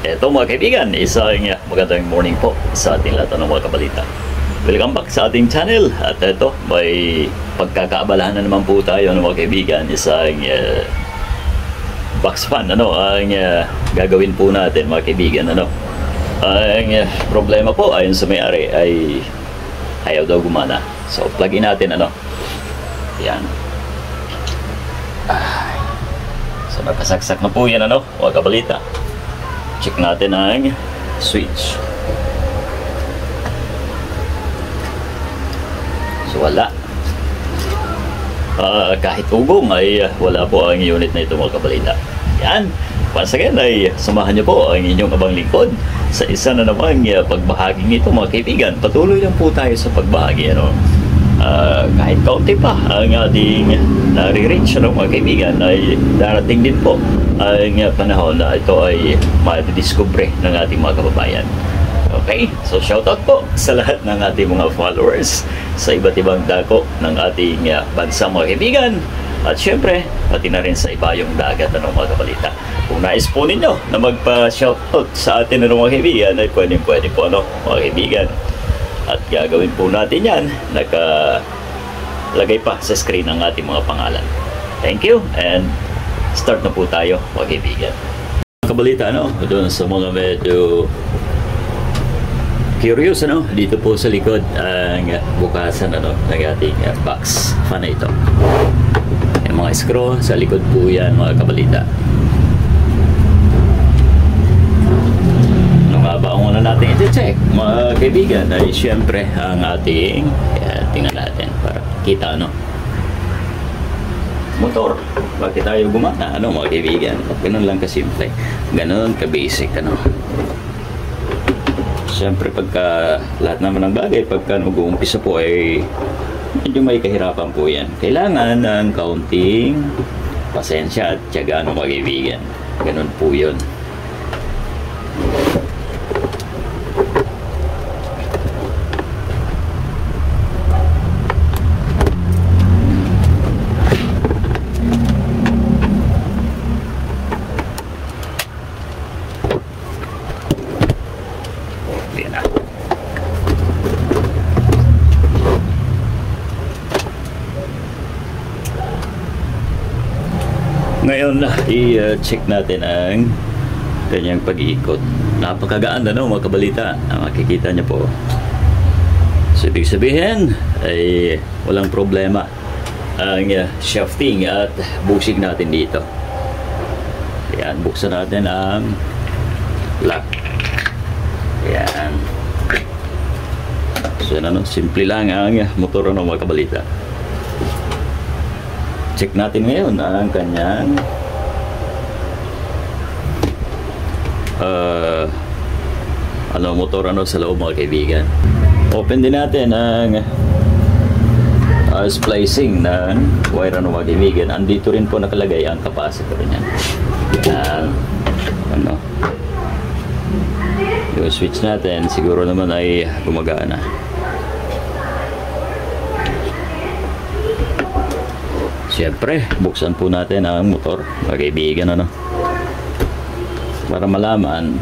Eto mga kaibigan, isang magandang morning po sa ating lahat ng mga kabalita. Welcome back sa ating channel. At eto, may pagkakaabalahan na naman po tayo ng mga kaibigan. Isang box fan, ang gagawin po natin mga kaibigan. Ang problema po ayon sa may-ari ay ayaw daw gumana. So plug-in natin yan. So nakasaksak na po yan mga kabalita. Check natin ang switch. So wala. Kahit ugong ay wala po ang unit na ito mga kabalita. Yan. Once again ay samahan niyo po ang inyong abang lingkod sa isa na namang pagbahagi nito mga kaibigan. Patuloy lang po tayo sa pagbahagi. Kahit kaunti pa ang ating nare-reach mga kaibigan ay darating din po ang panahon na ito ay madidiscover ng ating mga kababayan. Okay, so shoutout po sa lahat ng ating mga followers sa iba't ibang dako ng ating bansa mga kaibigan. At syempre, pati na rin sa iba yung dagat mga kabalita. Kung nais po ninyo na magpa-shoutout sa atin mga kaibigan ay pwede po mga kaibigan. At gagawin po natin yan. Nakalagay pa sa screen ang ating mga pangalan. Thank you and start na po tayo mga kaibigan. Kabalita doon sa mga medyo curious dito po sa likod ang bukasan ng ating box fan na ito. Yung mga screw sa likod po yan mga kabalita. Ba ang una natin i-check mga kaibigan ay syempre ang ating tingnan natin para kita motor. Bakit tayo gumana mga kaibigan? Ganun lang kasimple, ganun ka-basic syempre pagka lahat naman ng bagay pagka mag-uumpisa po ay medyo may kahirapan po yan. Kailangan ng kaunting pasensya at tiyaga mga kaibigan. Ganun po yun. Ngayon i-check natin ang kanyang pag-iikot. Napakagaan mga kabalita. Makikita niyo po. So ibig sabihin ay walang problema ang shafting at bushing natin dito. Ayan, buksan natin ang lock. Ayan. So simple lang ang motor mga kabalita. Check natin ngayon ang kanyang motor sa loob mga kaibigan. Open din natin ang splicing ng wire mga kaibigan. Andito rin po nakalagay ang capacitor niyan. Yan. Yung switch natin siguro naman ay gumagana. Siyempre, buksan po natin ang motor, mga kaibigan, para malaman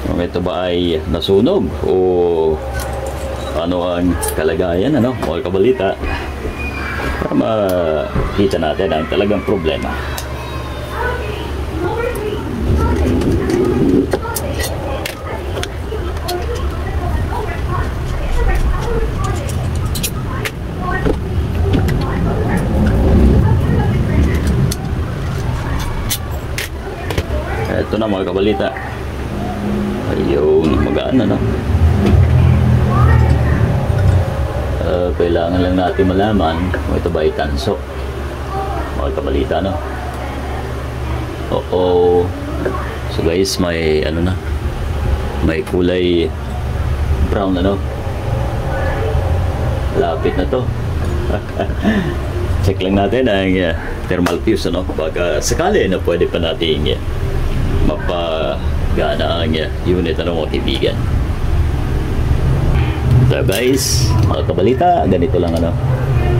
kung ito ba ay nasunog o ano ang kalagayan, mga kabalita, para makita natin ang talagang problema. Ito na mga kabalita. Ayun, magaan kailangan lang natin malaman kung ito ba ay tanso mga kabalita Oo. So guys, may may kulay brown lapit na to. Check lang natin ang thermal fuse baka sakali na pwede pa natin mapagana ang unit mga kaibigan. So guys, mga kabalita, ganito lang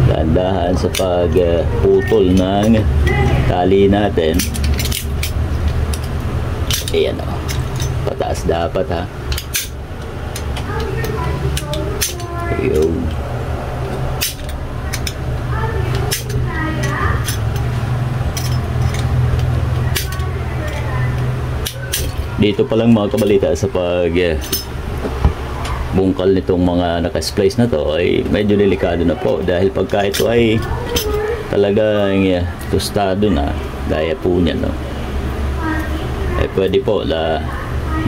dahan-dahan sa pagputol ng tali natin Ayan o. Pataas dapat ha. Ayun. Dito pa lang mga kabalita sa pag bungkal nitong mga naka-splice na to ay medyo delikado na po, dahil pagka ito ay talagang tostado na gaya po niya, no, ay pwede po na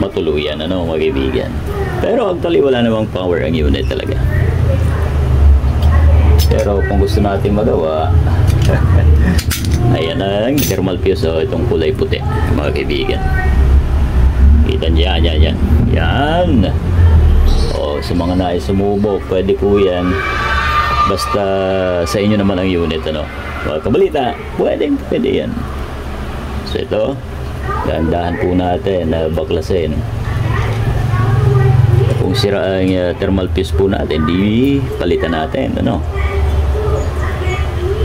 matuluyan, ano mga kaibigan. Pero actually wala namang power ang unit talaga. Pero kung gusto natin magawa ayan ang thermal fuse, itong kulay puti mga kaibigan. Kita niya, yan. O, sa mga nais sumubok, pwede po yan. Basta sa inyo naman ang unit, ano. Mga kabalita, pwede yan. So ito, dahan-dahan po natin na baklasin. Kung sira ang thermal fuse po natin, di palitan natin, ano.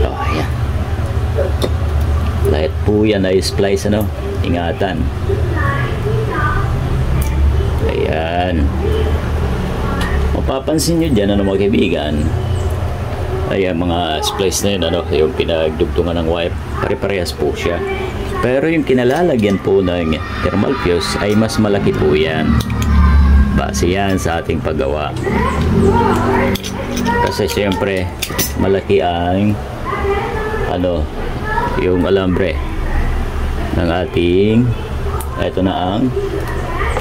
O, ayan. Lahat po yan ay splice, ano. Ingatan. Ayan. Mapapansin nyo dyan, ano mga kaibigan, ayan mga splice na yun, ano, yung pinagdugtungan ng wire, pare-parehas po siya. Pero yung kinalalagyan po ng thermal fuse ay mas malaki po yan. Base yan sa ating paggawa. Kasi siyempre malaki ang ano, yung alambre ng ating, ito na ang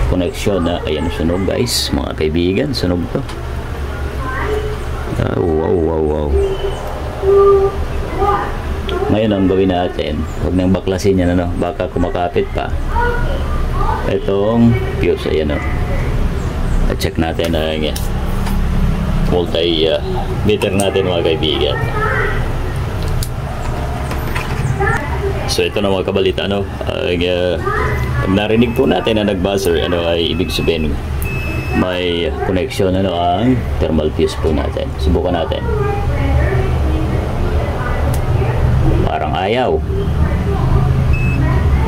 connection na, ayan, sunog guys mga kaibigan, sunog to. Wow. Ngayon ang gawin natin, huwag nang baklasin yan, ano, baka kumakapit pa itong fuse. Ayan, at check natin ang multi meter natin mga kaibigan. So ito na mga kabalita, ano, pag narinig po natin na nag-buzzer, ano, ay ibig sabihin may connection, ano, ang thermal fuse po natin. Subukan natin. Parang ayaw.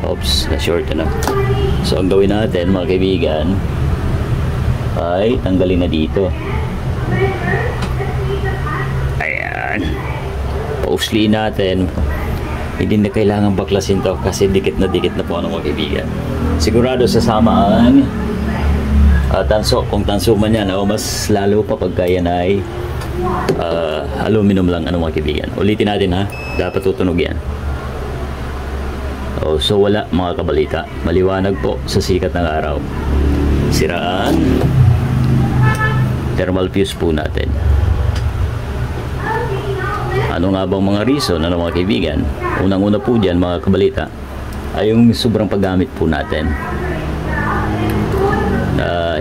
Oops, na-short, ano. So ang gawin natin mga kaibigan ay tanggalin na dito. Ayan. Mostly natin, hindi na kailangan baklasin to kasi dikit na po, ano mga kaibigan. Sigurado sasama ang tanso. Kung tanso man yan, mas lalo pa pagka yan ay aluminum lang, ano mga kaibigan. Ulitin natin ha, dapat tutunog yan. So wala mga kabalita, maliwanag po sa sikat ng araw. Siraan thermal fuse po natin. Ano nga bang mga reason, ano mga kaibigan? Unang-una po dyan mga kabalita ay yung sobrang paggamit po natin.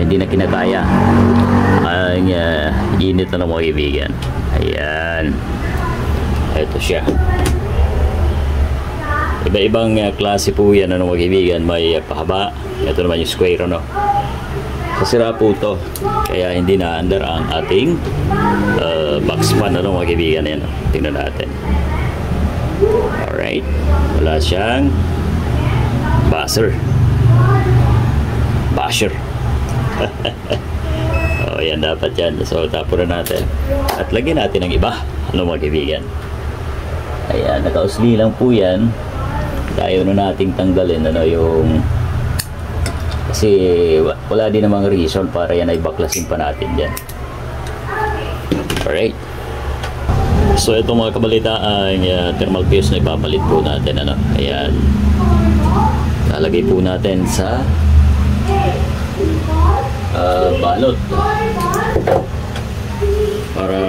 Hindi na kinakaya ang init na mga kaibigan. Ayan. Ito siya. Iba-ibang klase po yan, ano mga kaibigan. May pahaba. Ito naman yung square, ano. Sasira po ito. Kaya hindi na under ang ating box fan, ano mga kaibigan. Yan. Tingnan natin. Alright. Wala siyang buzzer. Basher. Yan dapat yan. So tapon na natin at lagyan natin ng iba, ano mga kaibigan. Ayan, nakausli lang po yan. Tayo na nating tanggalin, ano, yung kasi wala din namang reason para yan ay baklasin pa natin dyan. Alright. So ito mga kabalita ang thermal fuse na ipapalit po natin, ano. Ayan, lalagay po natin sa balot para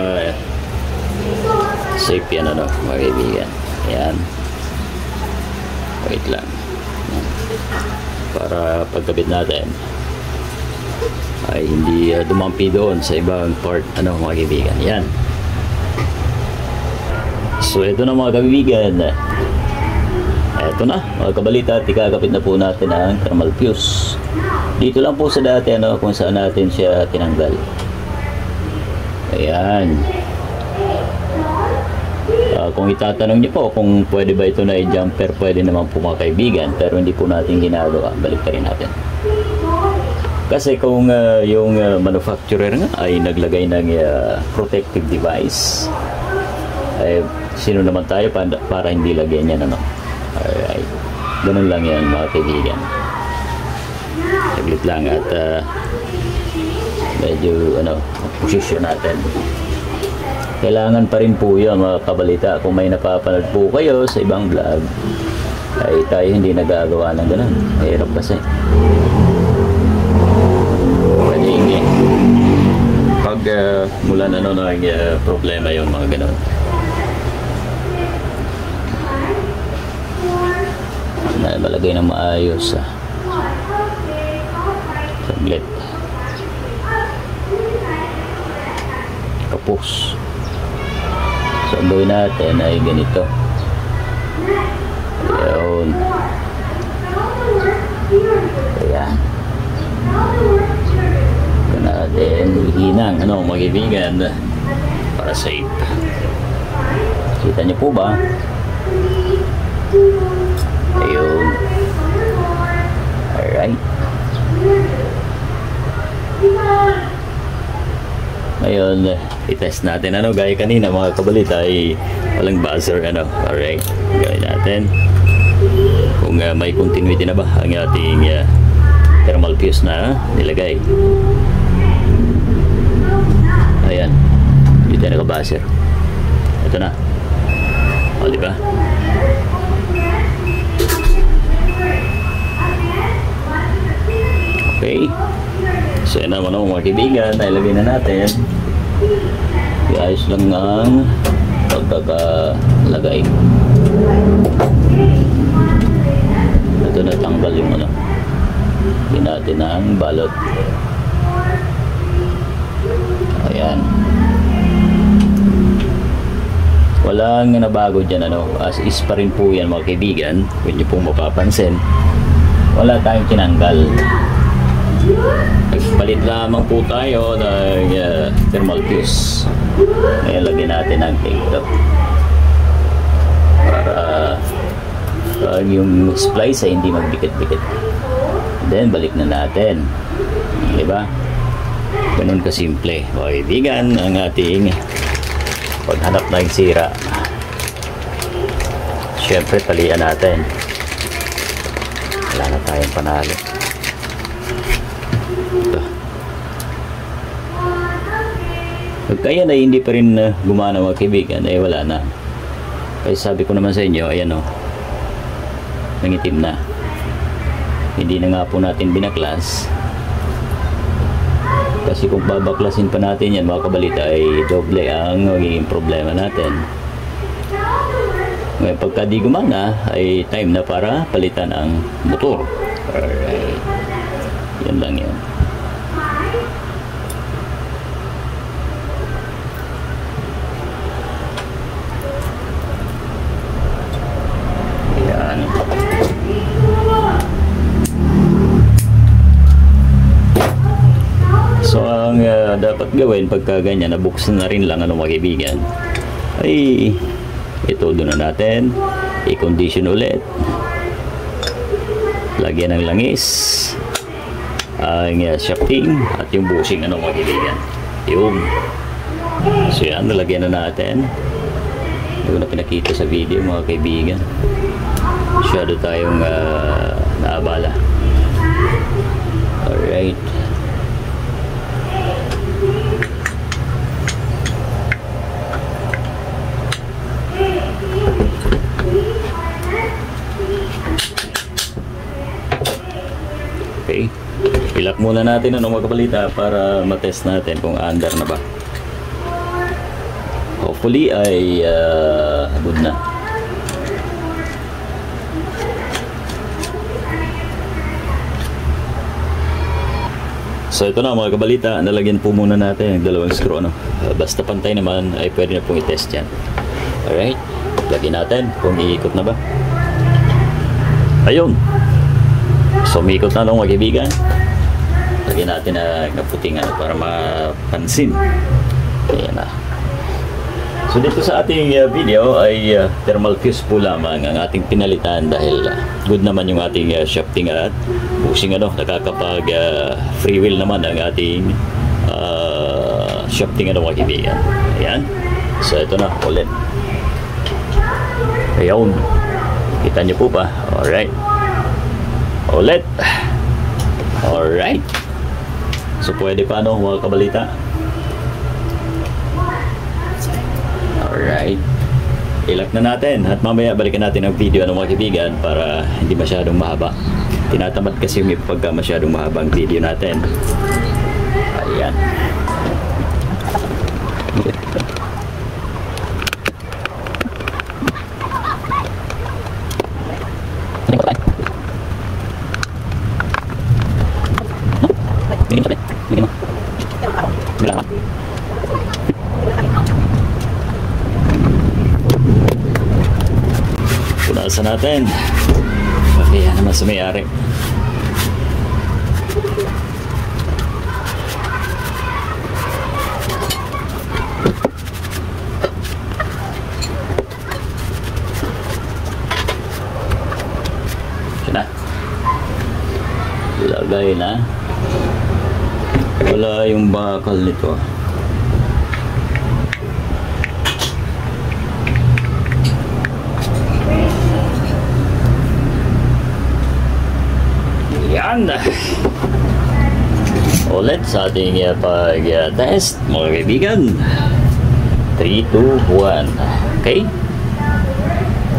safe yan, ano mga kaibigan. Ayan, wait lang, para pagkabit natin ay hindi dumampi doon sa ibang part, ano mga kaibigan. Yan. So ito na mga kaibigan, ito na mga kabalita, ikakabit na po natin ang thermal fuse. Dito lang po sa dati, ano, kung saan natin siya tinanggal. Ayan. Kung itatanong niyo po kung pwede ba ito na i-jumper, pwede naman po mga kaibigan, pero hindi po natin ginagawa. Balik pa rin natin. Kasi kung yung manufacturer nga ay naglagay ng protective device, ay sino naman tayo para hindi lagyan yan, ano? Alright. Ganun lang yan mga kaibigan. Saglit lang at medyo posisyon natin. Kailangan pa rin po yun mga kabalita. Kung may napapanood po kayo sa ibang vlog, ay tayo hindi nagagawa ng ganun. Mahirap kasi. Pwedeng pag mula problema yung mga ganun. Na malagay ng maayos. Saglit. Kapos. So, ang gawin natin ay ganito. Ayan. Ayan. Ito natin hinang, mga kaibigan, para safe. Kita niyo po ba? Ayun. Alright. Ngayon, i-test natin gaya kanina mga kabalita ay walang buzzer alright, gawin natin kung may continuity na ba ang ating thermal fuse na nilagay. Ayan, hindi tayo naka-buzzer. Ito na, o diba? Okay, so yan naman mga kaibigan, nailagay na natin. Iayos lang ang pagkakalagay. Ito natanggal yung hindi natin ang balot. Ayan. Walang nabago dyan as is pa rin po yan mga kaibigan. Kung nyo pong mapapansin, wala tayong tinanggal. Nagpalit lamang po tayo ng thermal fuse. Ngayon lagyan natin ang tape top para yung splice ay hindi magdikit-dikit. Then balik na natin, diba? Ganun kasimple mga kaibigan ang ating paghanap ng sira. Syempre talian natin, wala na tayong panalo. Kaya na hindi pa rin gumana mga kaibigan, ay wala na. Kaya sabi ko naman sa inyo, ayan nangitim na. Hindi na nga po natin binaklas. Kasi kung babaklasin pa natin yan mga kabalita, ay doble ang magiging problema natin. Ngayon pagka di gumana, ay time na para palitan ang motor. Alright. Yan lang yan. So ang dapat gawin pagka ganyan, nabuksan na rin lang mga kaibigan, ay ito doon na natin, i-condition ulit, lagyan ng langis ang shafting at yung bushing mga kaibigan. Yun. So yan, nalagyan na natin. Hindi ko na pinakita sa video mga kaibigan, masyado tayong naabala. Alright. Okay, ilak muna natin mga kabalita para matest natin kung under na ba. Hopefully ay good na. So ito na mga kabalita, nalagyan po muna natin yung dalawang screw basta pantay naman ay pwede na pong i-test yan. Alright, lagyan natin kung iikot na ba. Ayun, so umikot na mga kaibigan. Lagyan natin na puting para mapansin. Ayan na. So dito sa ating video ay thermal fuse po lamang ang ating pinalitan dahil good naman yung ating shafting at bushing nakakapag free wheel naman ang ating shafting mga kaibigan. Ayan. So ito na ulit. Ayun. Kita niyo po ba? Alright. Ulit. Alright. So pwede pa mga kabalita? Alright. Ilak na natin at mamaya balikan natin ang video mga kaibigan para hindi masyadong mahaba. Tinatamad kasi may pagka masyadong mahaba ang video natin. Ayan. Punasan natin. Kaya naman sa may-ari. Siya na. Lagay na. Wala yung bakal nito. Yan. Ulit sa ating pag-test mga kaibigan. 3, 2, 1. Okay.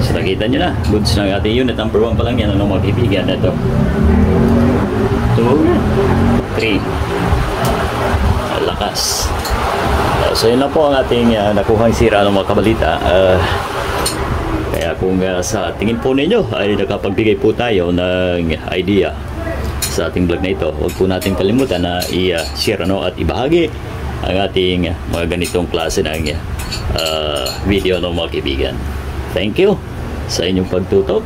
So nakita nyo na. Goods ng ating unit. Number 1 pa lang yan mga kaibigan. Ito 2, 3. Lakas. So yun lang po ang ating nakuhang sira ng mga kabalita. Kaya kung sa tingin po ninyo ay nakapagbigay po tayo ng idea sa ating vlog na ito, huwag po natin kalimutan na i-share at ibahagi ang ating mga ganitong klase ng video ng mga kaibigan. Thank you sa inyong pagtutok.